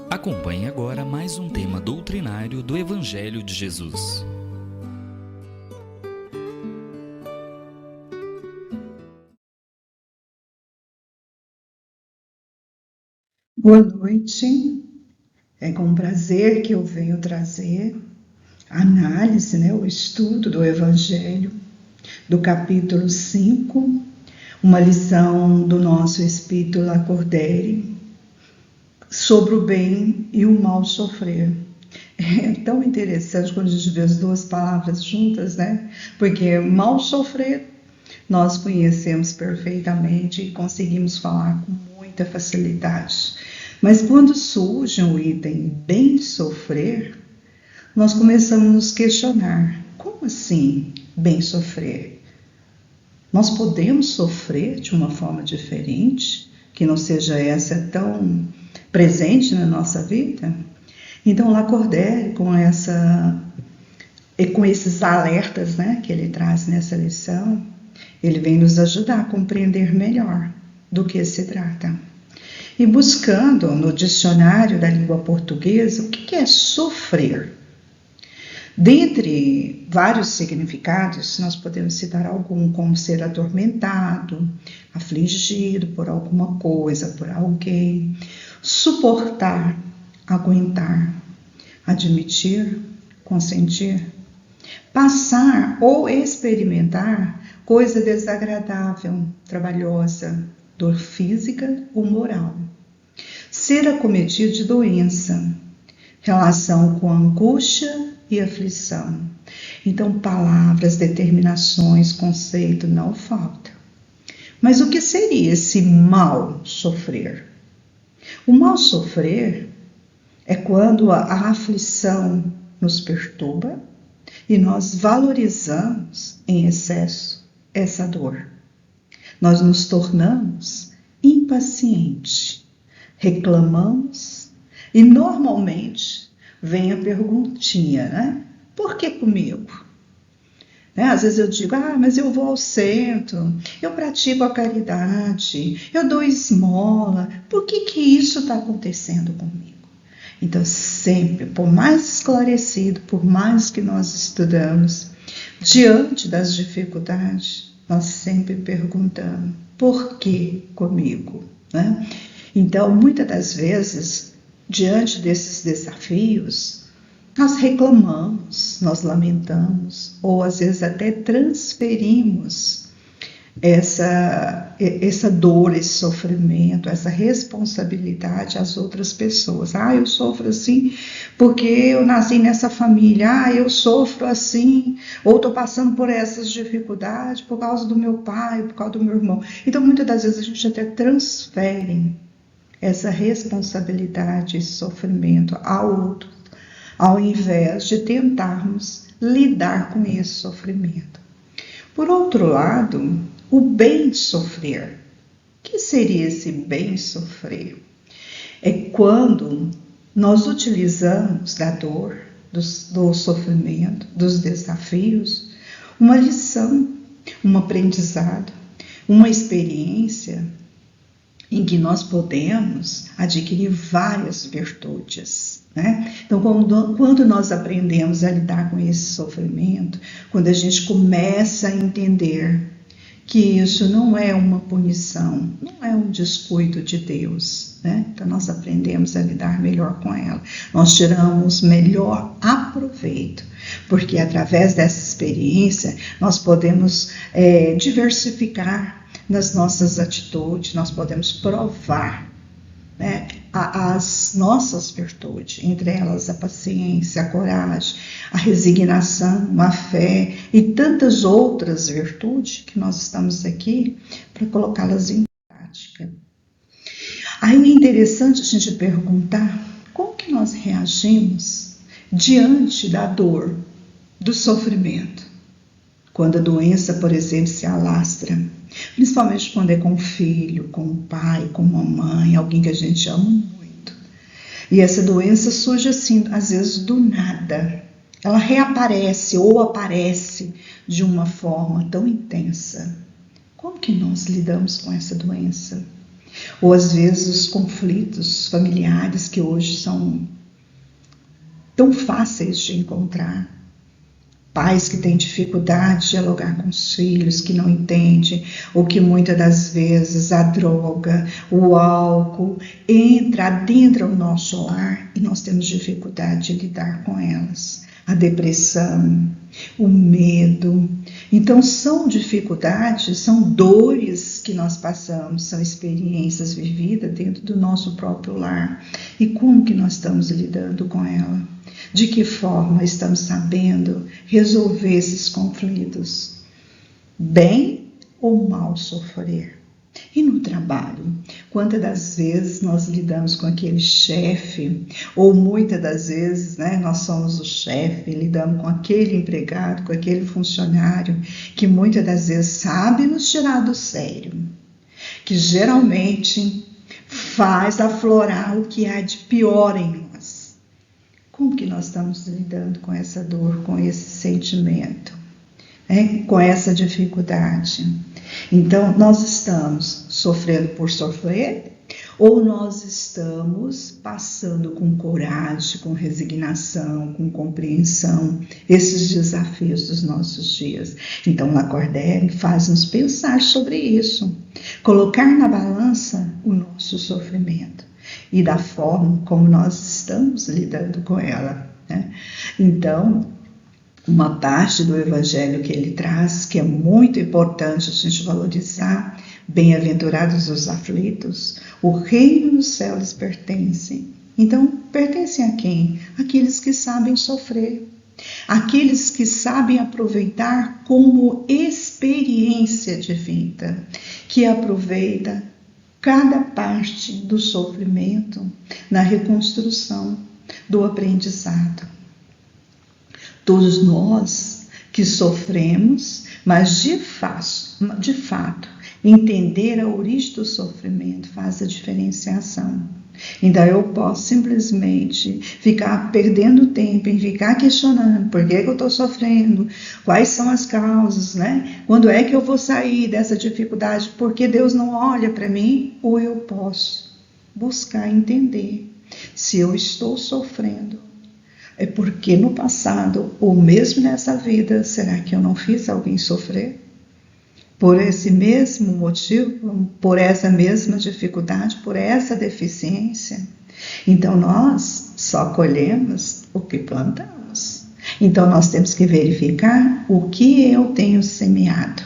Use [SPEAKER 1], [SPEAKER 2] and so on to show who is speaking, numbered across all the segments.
[SPEAKER 1] Acompanhe agora mais um tema doutrinário do Evangelho de Jesus.
[SPEAKER 2] Boa noite, é com prazer que eu venho trazer a análise, o estudo do Evangelho, do capítulo 5, uma lição do nosso Espírito Lacordaire, sobre o bem e o mal sofrer. É tão interessante quando a gente vê as duas palavras juntas, Porque mal sofrer nós conhecemos perfeitamente e conseguimos falar com muita facilidade. Mas quando surge o item bem sofrer, nós começamos a nos questionar: como assim bem sofrer? Nós podemos sofrer de uma forma diferente, que não seja essa tão presente na nossa vida? Então, Lacordaire, com esses alertas que ele traz nessa lição, ele vem nos ajudar a compreender melhor do que se trata. E buscando no dicionário da língua portuguesa, o que é sofrer? Dentre vários significados, nós podemos citar algum, como ser atormentado, afligido por alguma coisa, por alguém, suportar, aguentar, admitir, consentir, passar ou experimentar coisa desagradável, trabalhosa, dor física ou moral. Ser acometido de doença, relação com angústia e aflição. Então, palavras, determinações, conceito não falta. Mas o que seria esse mal sofrer? O mal sofrer é quando a aflição nos perturba e nós valorizamos em excesso essa dor. Nós nos tornamos impacientes, reclamamos e normalmente vem a perguntinha, por que comigo? Às vezes eu digo, mas eu vou ao centro, eu pratico a caridade, eu dou esmola, por que isso está acontecendo comigo? Então sempre, por mais esclarecido, por mais que nós estudamos, diante das dificuldades, nós sempre perguntamos, por que comigo? Então, muitas das vezes, diante desses desafios, nós reclamamos, nós lamentamos, ou às vezes até transferimos essa dor, esse sofrimento, essa responsabilidade às outras pessoas. Eu sofro assim porque eu nasci nessa família. Eu sofro assim, ou estou passando por essas dificuldades por causa do meu pai, por causa do meu irmão. Então, muitas das vezes a gente até transfere essa responsabilidade, esse sofrimento ao outro, ao invés de tentarmos lidar com esse sofrimento. Por outro lado, o bem sofrer. O que seria esse bem sofrer? É quando nós utilizamos da dor, do sofrimento, dos desafios, uma lição, um aprendizado, uma experiência em que nós podemos adquirir várias virtudes. Então, quando nós aprendemos a lidar com esse sofrimento, quando a gente começa a entender que isso não é uma punição, não é um descuido de Deus, Então nós aprendemos a lidar melhor com ela, nós tiramos melhor aproveito, porque através dessa experiência nós podemos diversificar nas nossas atitudes, nós podemos provar as nossas virtudes, entre elas a paciência, a coragem, a resignação, a fé e tantas outras virtudes que nós estamos aqui para colocá-las em prática. Aí é interessante a gente perguntar como que nós reagimos diante da dor, do sofrimento. Quando a doença, por exemplo, se alastra, principalmente quando é com o filho, com o pai, com a mãe, alguém que a gente ama muito. E essa doença surge assim, às vezes do nada. Ela reaparece ou aparece de uma forma tão intensa. Como que nós lidamos com essa doença? Ou às vezes os conflitos familiares que hoje são tão fáceis de encontrar. Pais que têm dificuldade de dialogar com os filhos, que não entendem, ou que muitas das vezes a droga, o álcool adentra o nosso lar e nós temos dificuldade de lidar com elas. A depressão, o medo. Então são dificuldades, são dores que nós passamos, são experiências vividas dentro do nosso próprio lar. E como que nós estamos lidando com ela? De que forma estamos sabendo resolver esses conflitos? Bem ou mal sofrer? E no trabalho? Quantas das vezes nós lidamos com aquele chefe, ou muitas das vezes, nós somos o chefe, lidamos com aquele empregado, com aquele funcionário, que muitas das vezes sabe nos tirar do sério, que geralmente faz aflorar o que há de pior em nós. Como que nós estamos lidando com essa dor, com esse sentimento, com essa dificuldade? Então, nós estamos sofrendo por sofrer ou nós estamos passando com coragem, com resignação, com compreensão, esses desafios dos nossos dias? Então, Lacordaire faz-nos pensar sobre isso, colocar na balança o nosso sofrimento e da forma como nós estamos lidando com ela. Então, uma parte do Evangelho que ele traz, que é muito importante a gente valorizar: bem-aventurados os aflitos, o reino dos céus lhes pertence. Então, pertencem a quem? Aqueles que sabem sofrer, aqueles que sabem aproveitar como experiência de vida, que aproveita cada parte do sofrimento na reconstrução do aprendizado. Todos nós que sofremos, mas de fato, entender a origem do sofrimento faz a diferenciação. Então eu posso simplesmente ficar perdendo tempo em ficar questionando por que eu estou sofrendo, quais são as causas, Quando é que eu vou sair dessa dificuldade? Por que Deus não olha para mim? Ou eu posso buscar entender se eu estou sofrendo. É porque no passado, ou mesmo nessa vida, será que eu não fiz alguém sofrer? Por esse mesmo motivo, por essa mesma dificuldade, por essa deficiência? Então nós só colhemos o que plantamos. Então nós temos que verificar o que eu tenho semeado.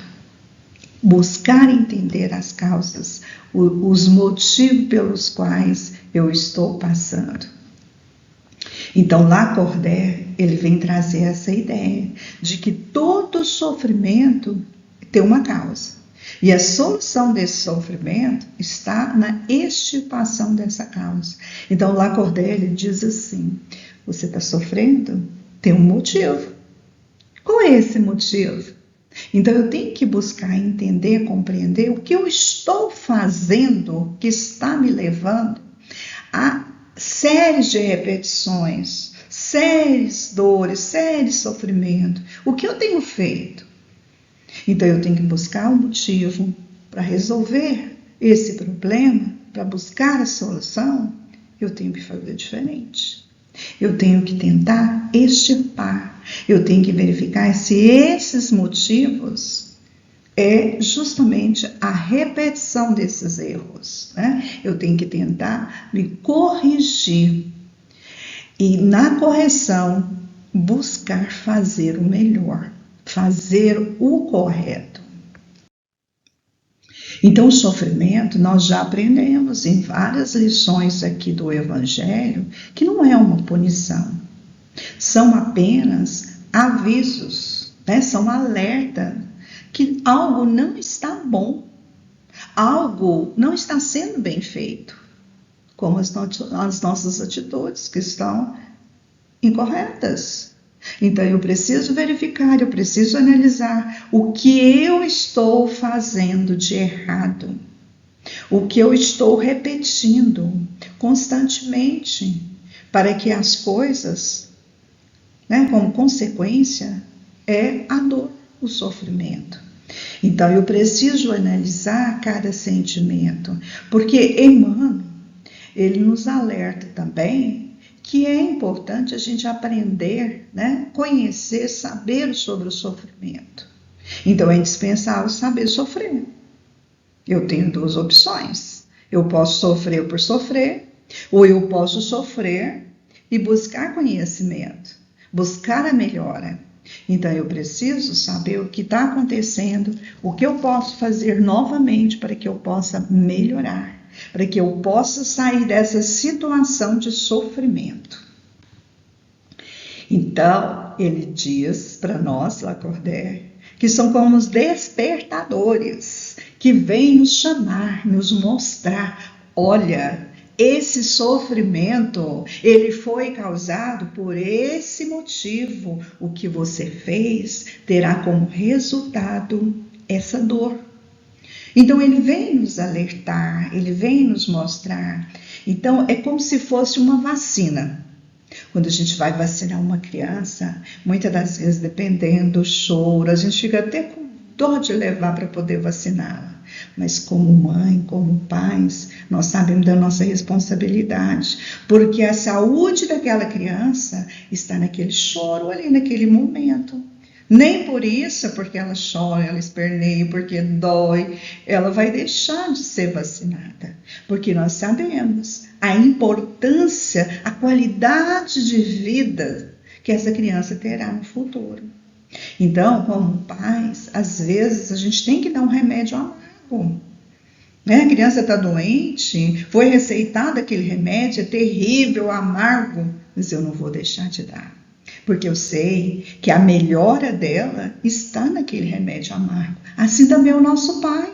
[SPEAKER 2] Buscar entender as causas, os motivos pelos quais eu estou passando. Então, Lacordaire, ele vem trazer essa ideia de que todo sofrimento tem uma causa. E a solução desse sofrimento está na extirpação dessa causa. Então, Lacordaire, ele diz assim: você está sofrendo? Tem um motivo. Qual é esse motivo? Então, eu tenho que buscar entender, compreender o que eu estou fazendo que está me levando a séries de repetições, séries dores, séries sofrimento. O que eu tenho feito? Então eu tenho que buscar um motivo para resolver esse problema, para buscar a solução. Eu tenho que fazer diferente. Eu tenho que tentar extirpar. Eu tenho que verificar se esses motivos é justamente a repetição desses erros. Eu tenho que tentar me corrigir e, na correção, buscar fazer o melhor, fazer o correto. Então, o sofrimento, nós já aprendemos em várias lições aqui do Evangelho, que não é uma punição, são apenas avisos, são alertas que algo não está bom, algo não está sendo bem feito, como as nossas atitudes que estão incorretas. Então eu preciso verificar, eu preciso analisar o que eu estou fazendo de errado, o que eu estou repetindo constantemente, para que as coisas, como consequência, é a dor, o sofrimento. Então eu preciso analisar cada sentimento, porque Emmanuel, ele nos alerta também que é importante a gente aprender, né? Conhecer, saber sobre o sofrimento. Então é indispensável saber sofrer. Eu tenho duas opções. Eu posso sofrer por sofrer, ou eu posso sofrer e buscar conhecimento, buscar a melhora. Então eu preciso saber o que está acontecendo, o que eu posso fazer novamente para que eu possa melhorar, para que eu possa sair dessa situação de sofrimento. Então ele diz para nós, Lacordaire, que são como os despertadores que vêm nos chamar, nos mostrar, olha, esse sofrimento, ele foi causado por esse motivo. O que você fez terá como resultado essa dor. Então ele vem nos alertar, ele vem nos mostrar. Então é como se fosse uma vacina. Quando a gente vai vacinar uma criança, muitas das vezes, dependendo do choro, a gente fica até com dor de levar para poder vaciná-la. Mas como mãe, como pais, nós sabemos da nossa responsabilidade, porque a saúde daquela criança está naquele choro ali, naquele momento. Nem por isso, porque ela chora, ela esperneia, porque dói, ela vai deixar de ser vacinada. Porque nós sabemos a importância, a qualidade de vida que essa criança terá no futuro. Então, como pais, às vezes a gente tem que dar um remédio amargo. A criança está doente, foi receitado aquele remédio, é terrível, amargo, mas eu não vou deixar de dar. Porque eu sei que a melhora dela está naquele remédio amargo. Assim também é o nosso Pai.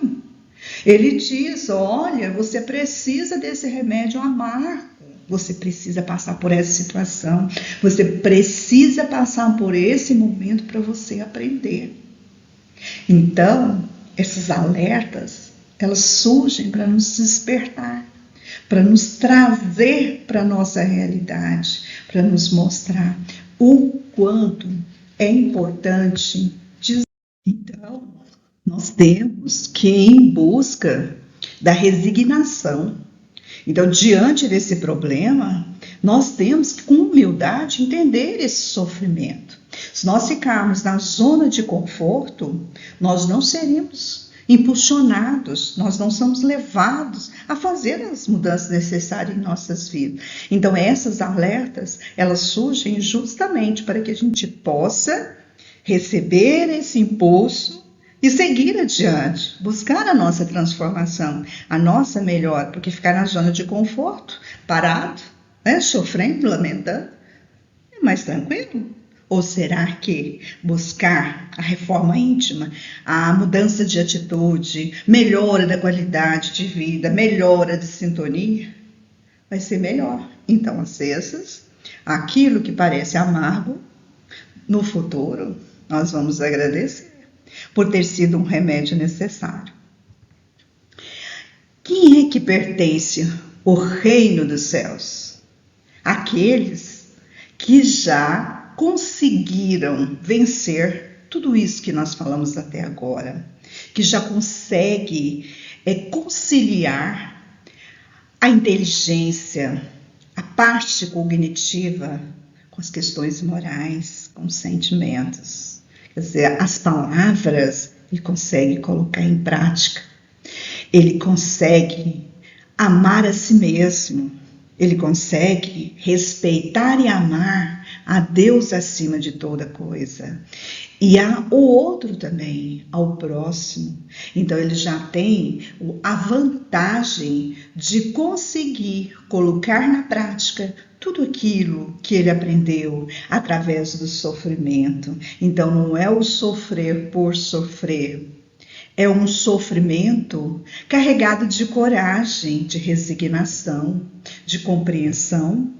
[SPEAKER 2] Ele diz, olha, você precisa desse remédio amargo. Você precisa passar por essa situação. Você precisa passar por esse momento para você aprender. Então, esses alertas, elas surgem para nos despertar, para nos trazer para a nossa realidade, para nos mostrar o quanto é importante dizer. Então, nós temos que ir em busca da resignação. Então, diante desse problema, nós temos que, com humildade, entender esse sofrimento. Se nós ficarmos na zona de conforto, nós não seremos impulsionados, nós não somos levados a fazer as mudanças necessárias em nossas vidas. Então essas alertas, elas surgem justamente para que a gente possa receber esse impulso e seguir adiante, buscar a nossa transformação, a nossa melhora, porque ficar na zona de conforto, parado, sofrendo, lamentando, é mais tranquilo. Ou será que buscar a reforma íntima, a mudança de atitude, melhora da qualidade de vida, melhora de sintonia, vai ser melhor? Então, às vezes, aquilo que parece amargo, no futuro, nós vamos agradecer por ter sido um remédio necessário. Quem é que pertence ao reino dos céus? Aqueles que já conseguiram vencer tudo isso que nós falamos até agora, que já consegue conciliar a inteligência, a parte cognitiva com as questões morais, com os sentimentos. Quer dizer, as palavras ele consegue colocar em prática, ele consegue amar a si mesmo, ele consegue respeitar e amar a Deus acima de toda coisa. E ao outro também, ao próximo. Então ele já tem a vantagem de conseguir colocar na prática tudo aquilo que ele aprendeu através do sofrimento. Então não é o sofrer por sofrer. É um sofrimento carregado de coragem, de resignação, de compreensão.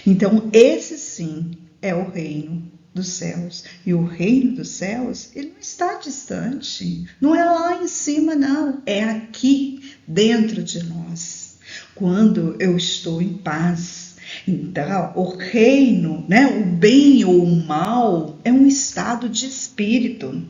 [SPEAKER 2] Então, esse sim é o reino dos céus. E o reino dos céus, ele não está distante. Não é lá em cima, não. É aqui, dentro de nós. Quando eu estou em paz. Então, o reino, o bem ou o mal, é um estado de espírito.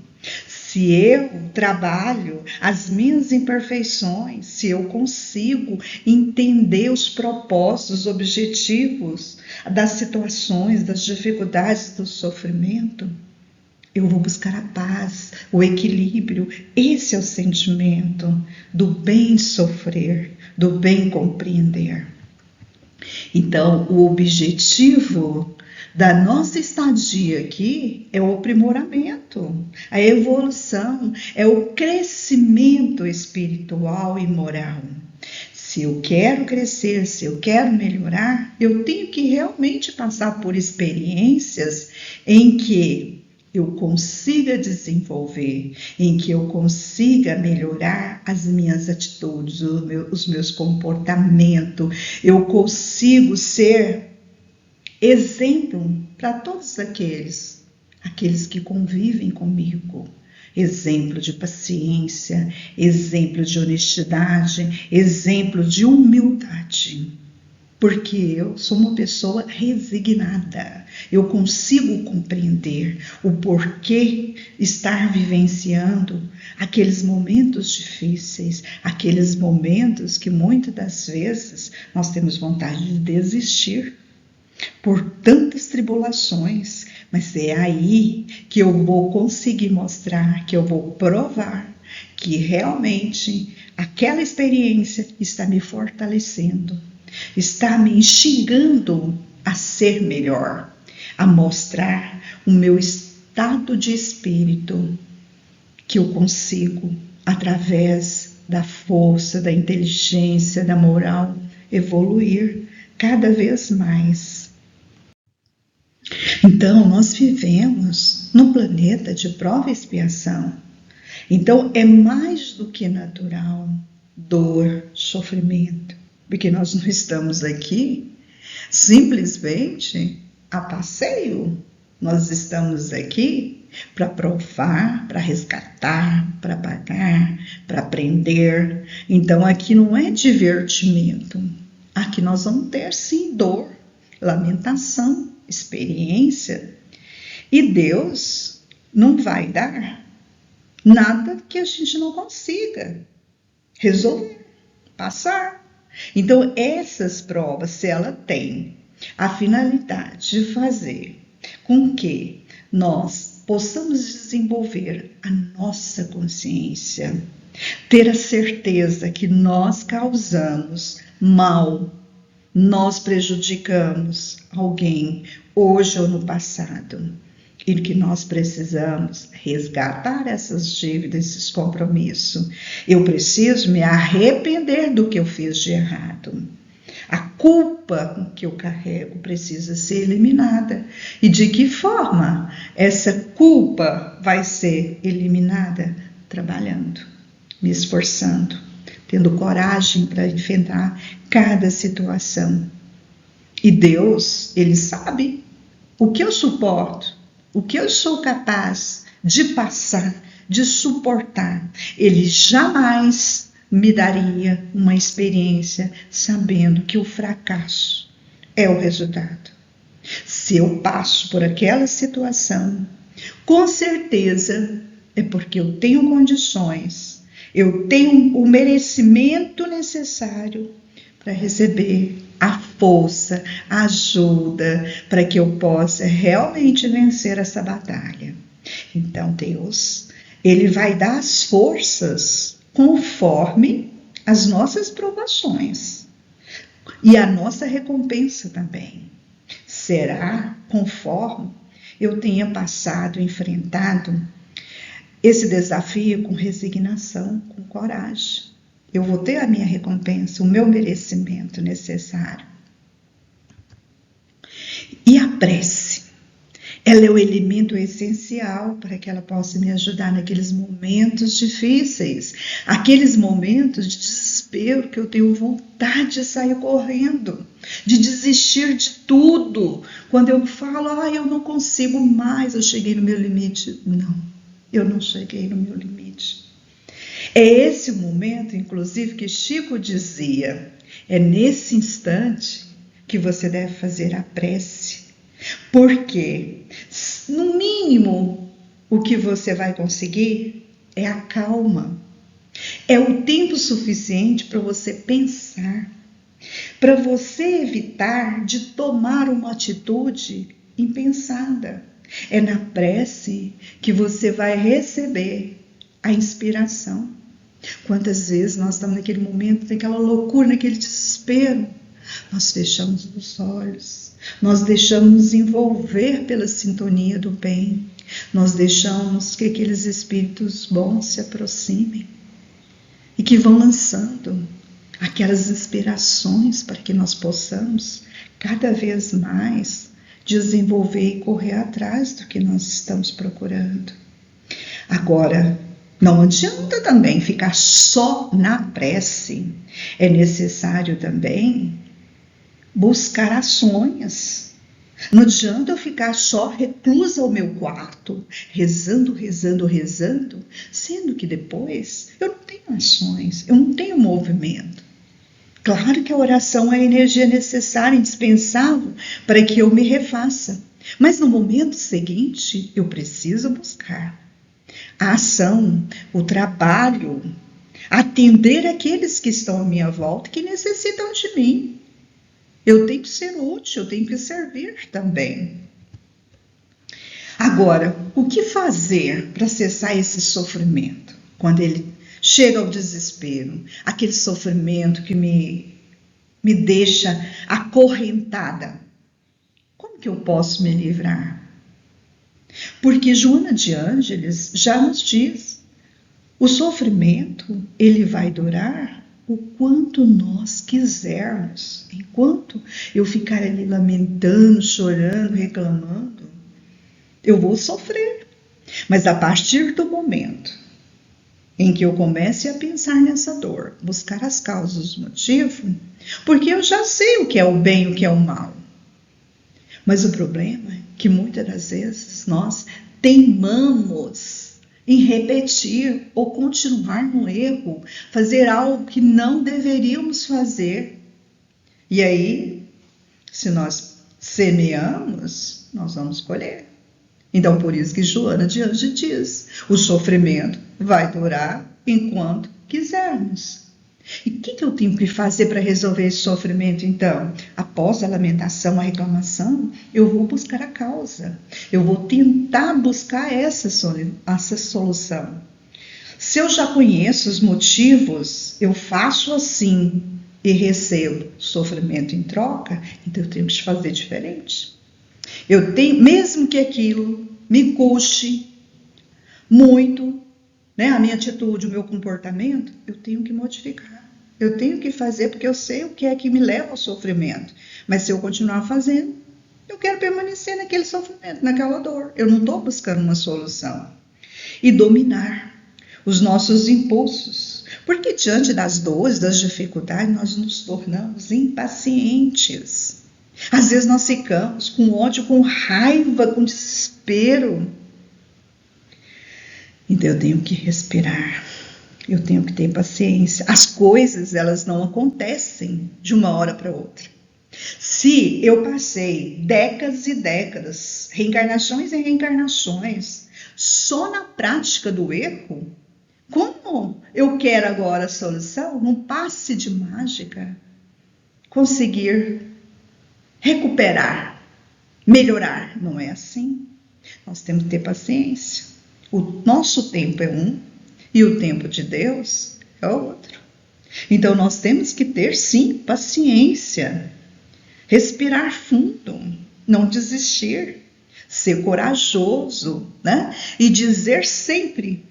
[SPEAKER 2] Se eu trabalho as minhas imperfeições, se eu consigo entender os propósitos, os objetivos das situações, das dificuldades, do sofrimento, eu vou buscar a paz, o equilíbrio. Esse é o sentimento do bem sofrer, do bem compreender. Então, o objetivo da nossa estadia aqui é o aprimoramento, a evolução, é o crescimento espiritual e moral. Se eu quero crescer, se eu quero melhorar, eu tenho que realmente passar por experiências em que eu consiga desenvolver, em que eu consiga melhorar as minhas atitudes, os meus comportamentos, eu consigo ser exemplo para todos aqueles que convivem comigo. Exemplo de paciência, exemplo de honestidade, exemplo de humildade. Porque eu sou uma pessoa resignada. Eu consigo compreender o porquê estar vivenciando aqueles momentos difíceis, aqueles momentos que muitas das vezes nós temos vontade de desistir por tantas tribulações, mas é aí que eu vou conseguir mostrar, que eu vou provar que realmente aquela experiência está me fortalecendo, está me instigando a ser melhor, a mostrar o meu estado de espírito, que eu consigo, através da força, da inteligência, da moral, evoluir cada vez mais. Então, nós vivemos num planeta de prova e expiação. Então, é mais do que natural dor, sofrimento, porque nós não estamos aqui simplesmente a passeio. Nós estamos aqui para provar, para resgatar, para pagar, para aprender. Então, aqui não é divertimento. Aqui nós vamos ter, sim, dor, lamentação, experiência. E Deus não vai dar nada que a gente não consiga resolver, passar. Então, essas provas, se ela tem a finalidade de fazer com que nós possamos desenvolver a nossa consciência, ter a certeza que nós causamos mal, nós prejudicamos alguém hoje ou no passado, e que nós precisamos resgatar essas dívidas, esses compromissos. Eu preciso me arrepender do que eu fiz de errado. A culpa que eu carrego precisa ser eliminada. E de que forma essa culpa vai ser eliminada? Trabalhando, me esforçando, tendo coragem para enfrentar cada situação. E Deus, Ele sabe o que eu suporto, o que eu sou capaz de passar, de suportar. Ele jamais me daria uma experiência sabendo que o fracasso é o resultado. Se eu passo por aquela situação, com certeza é porque eu tenho condições, eu tenho o merecimento necessário para receber a força, a ajuda, para que eu possa realmente vencer essa batalha. Então Deus, Ele vai dar as forças conforme as nossas provações e a nossa recompensa também. Será conforme eu tenha passado, enfrentado esse desafio com resignação, com coragem. Eu vou ter a minha recompensa, o meu merecimento necessário. E a prece, ela é o elemento essencial para que ela possa me ajudar naqueles momentos difíceis, aqueles momentos de desespero que eu tenho vontade de sair correndo, de desistir de tudo. Quando eu falo, eu não consigo mais, eu cheguei no meu limite. Não, eu não cheguei no meu limite. É esse o momento, inclusive, que Chico dizia, é nesse instante que você deve fazer a prece. Porque, no mínimo, o que você vai conseguir é a calma. É o tempo suficiente para você pensar, para você evitar de tomar uma atitude impensada. É na prece que você vai receber a inspiração. Quantas vezes nós estamos naquele momento, naquela loucura, naquele desespero, nós fechamos os olhos, nós deixamos nos envolver pela sintonia do bem, nós deixamos que aqueles espíritos bons se aproximem e que vão lançando aquelas inspirações para que nós possamos cada vez mais desenvolver e correr atrás do que nós estamos procurando. Agora, não adianta também ficar só na prece. É necessário também buscar ações. Não adianta eu ficar só reclusa ao meu quarto, rezando, sendo que depois eu não tenho ações, eu não tenho movimento. Claro que a oração é a energia necessária, indispensável para que eu me refaça. Mas no momento seguinte, eu preciso buscar a ação, o trabalho, atender aqueles que estão à minha volta, que necessitam de mim. Eu tenho que ser útil, eu tenho que servir também. Agora, o que fazer para cessar esse sofrimento? Quando ele chega ao desespero, aquele sofrimento que me deixa acorrentada. Como que eu posso me livrar? Porque Joana de Ângeles já nos diz, o sofrimento, ele vai durar o quanto nós quisermos. Enquanto eu ficar ali lamentando, chorando, reclamando, eu vou sofrer. Mas a partir do momento em que eu comece a pensar nessa dor, buscar as causas, o motivo, porque eu já sei o que é o bem e o que é o mal. Mas o problema é que muitas das vezes nós teimamos em repetir ou continuar no erro, fazer algo que não deveríamos fazer. E aí, se nós semeamos, nós vamos colher. Então, por isso que Joana de Ângeles diz, o sofrimento vai durar enquanto quisermos. E o que eu tenho que fazer para resolver esse sofrimento, então? Após a lamentação, a reclamação, eu vou buscar a causa. Eu vou tentar buscar essa solução. Se eu já conheço os motivos, eu faço assim e recebo sofrimento em troca, então eu tenho que fazer diferente. Eu tenho, mesmo que aquilo me custe muito, né, a minha atitude, o meu comportamento, eu tenho que modificar. Eu tenho que fazer porque eu sei o que é que me leva ao sofrimento. Mas se eu continuar fazendo, eu quero permanecer naquele sofrimento, naquela dor. Eu não estou buscando uma solução. E dominar os nossos impulsos. Porque diante das dores, das dificuldades, nós nos tornamos impacientes. Às vezes nós ficamos com ódio, com raiva, com desespero. Então eu tenho que respirar, eu tenho que ter paciência. As coisas, elas não acontecem de uma hora para outra. Se eu passei décadas e décadas, reencarnações e reencarnações, só na prática do erro, como eu quero agora a solução, num passe de mágica, conseguir recuperar, melhorar? Não é assim. Nós temos que ter paciência. O nosso tempo é um e o tempo de Deus é outro. Então nós temos que ter sim paciência, respirar fundo, não desistir, ser corajoso, né? E dizer sempre,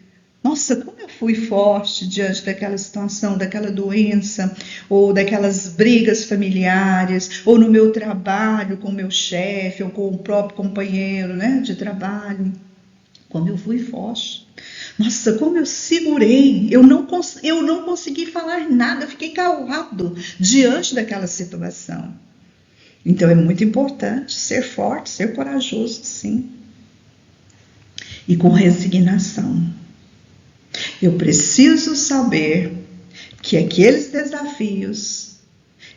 [SPEAKER 2] nossa, como eu fui forte diante daquela situação, daquela doença, ou daquelas brigas familiares, ou no meu trabalho com o meu chefe, ou com o próprio companheiro, né, de trabalho. Como eu fui forte. Nossa, como eu segurei. Eu não consegui falar nada. Eu fiquei calado diante daquela situação. Então é muito importante ser forte, ser corajoso, sim. E com resignação. Eu preciso saber que aqueles desafios,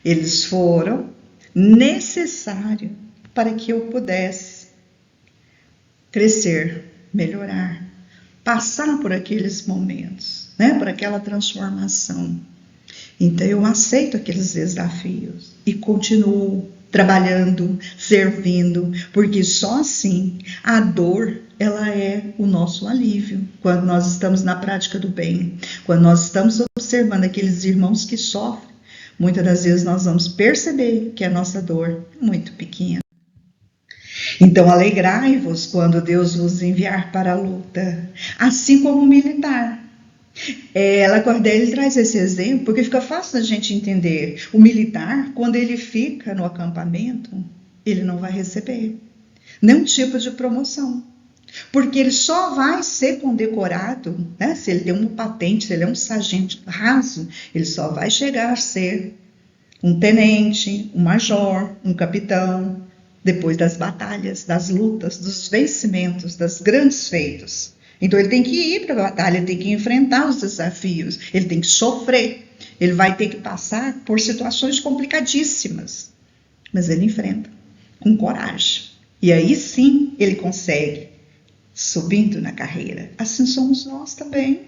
[SPEAKER 2] eles foram necessários para que eu pudesse crescer melhorar, passar por aqueles momentos, né? Por aquela transformação. Então eu aceito aqueles desafios e continuo trabalhando, servindo, porque só assim a dor, ela é o nosso alívio. Quando nós estamos na prática do bem, quando nós estamos observando aqueles irmãos que sofrem, muitas das vezes nós vamos perceber que a nossa dor é muito pequena. Então alegrai-vos quando Deus vos enviar para a luta, assim como o militar. Lacordaire traz esse exemplo porque fica fácil da gente entender. O militar, quando ele fica no acampamento, ele não vai receber nenhum tipo de promoção, porque ele só vai ser condecorado, né? Se ele tem uma patente, se ele é um sargento raso, ele só vai chegar a ser um tenente, um major, um capitão, depois das batalhas, das lutas, dos vencimentos, dos grandes feitos. Então ele tem que ir para a batalha, ele tem que enfrentar os desafios, ele tem que sofrer, ele vai ter que passar por situações complicadíssimas, mas ele enfrenta com coragem. E aí sim ele consegue, subindo na carreira. Assim somos nós também.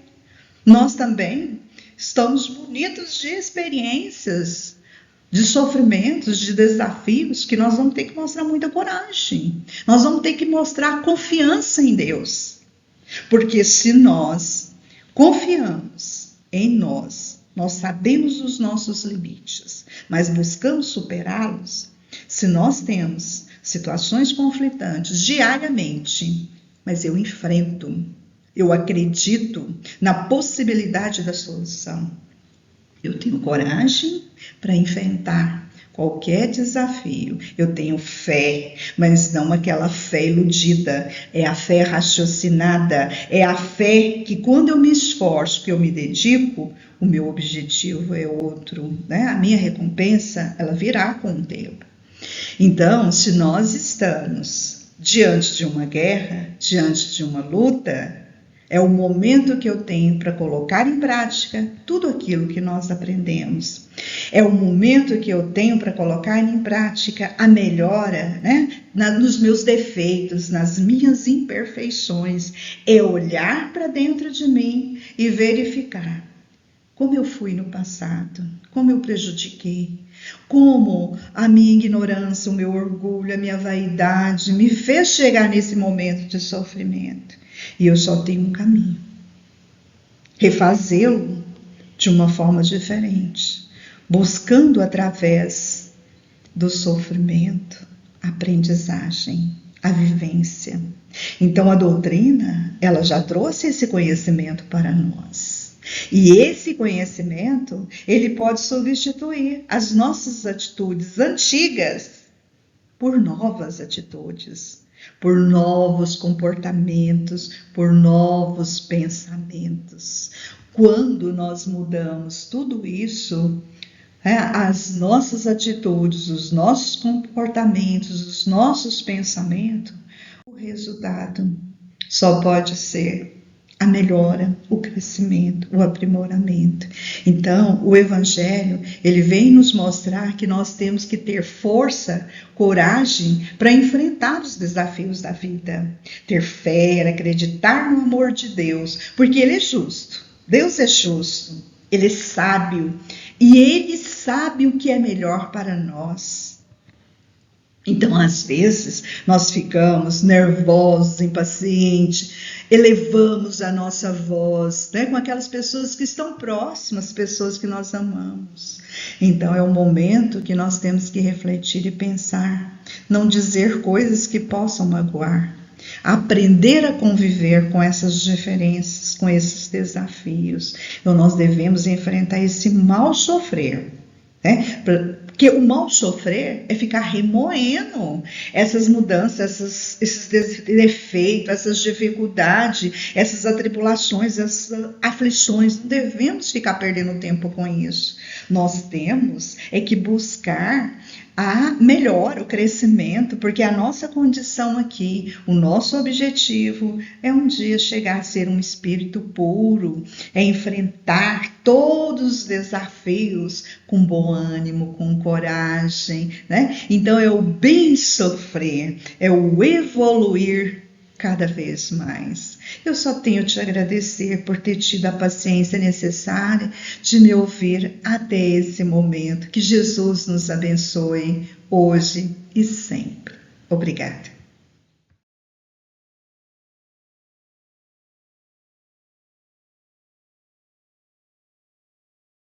[SPEAKER 2] Nós também estamos munidos de experiências, de sofrimentos, de desafios, que nós vamos ter que mostrar muita coragem. Nós vamos ter que mostrar confiança em Deus. Porque se nós confiamos em nós sabemos os nossos limites, mas buscamos superá-los, se nós temos situações conflitantes diariamente, mas eu enfrento, eu acredito na possibilidade da solução, eu tenho coragem para enfrentar qualquer desafio, eu tenho fé, mas não aquela fé iludida, é a fé raciocinada, é a fé que quando eu me esforço, que eu me dedico, o meu objetivo é outro, né? A minha recompensa, ela virá com o tempo. Então, se nós estamos diante de uma guerra, diante de uma luta, é o momento que eu tenho para colocar em prática tudo aquilo que nós aprendemos. É o momento que eu tenho para colocar em prática a melhora, né? Nos meus defeitos, nas minhas imperfeições. É olhar para dentro de mim e verificar como eu fui no passado, como eu prejudiquei, como a minha ignorância, o meu orgulho, a minha vaidade me fez chegar nesse momento de sofrimento. E eu só tenho um caminho, refazê-lo de uma forma diferente, buscando através do sofrimento, a aprendizagem, a vivência. Então a doutrina, ela já trouxe esse conhecimento para nós. E esse conhecimento, ele pode substituir as nossas atitudes antigas por novas atitudes, por novos comportamentos, por novos pensamentos. Quando nós mudamos tudo isso, as nossas atitudes, os nossos comportamentos, os nossos pensamentos, o resultado só pode ser a melhora, o crescimento, o aprimoramento. Então, o Evangelho, ele vem nos mostrar que nós temos que ter força, coragem para enfrentar os desafios da vida. Ter fé, acreditar no amor de Deus, porque Ele é justo. Deus é justo, Ele é sábio e Ele sabe o que é melhor para nós. Então, às vezes, nós ficamos nervosos, impacientes, elevamos a nossa voz, né, com aquelas pessoas que estão próximas, pessoas que nós amamos. Então, é um momento que nós temos que refletir e pensar, não dizer coisas que possam magoar, aprender a conviver com essas diferenças, com esses desafios. Então, nós devemos enfrentar esse mal sofrer, né? Porque o mal sofrer é ficar remoendo essas mudanças, esses defeitos, essas dificuldades, essas atribulações, essas aflições. Não devemos ficar perdendo tempo com isso. Nós temos que buscar a melhora, o crescimento, porque a nossa condição aqui, o nosso objetivo é um dia chegar a ser um espírito puro, é enfrentar todos os desafios com bom ânimo, com coragem, né? Então é o bem sofrer, é o evoluir cada vez mais. Eu só tenho te agradecer por ter tido a paciência necessária de me ouvir até esse momento. Que Jesus nos abençoe hoje e sempre. Obrigada.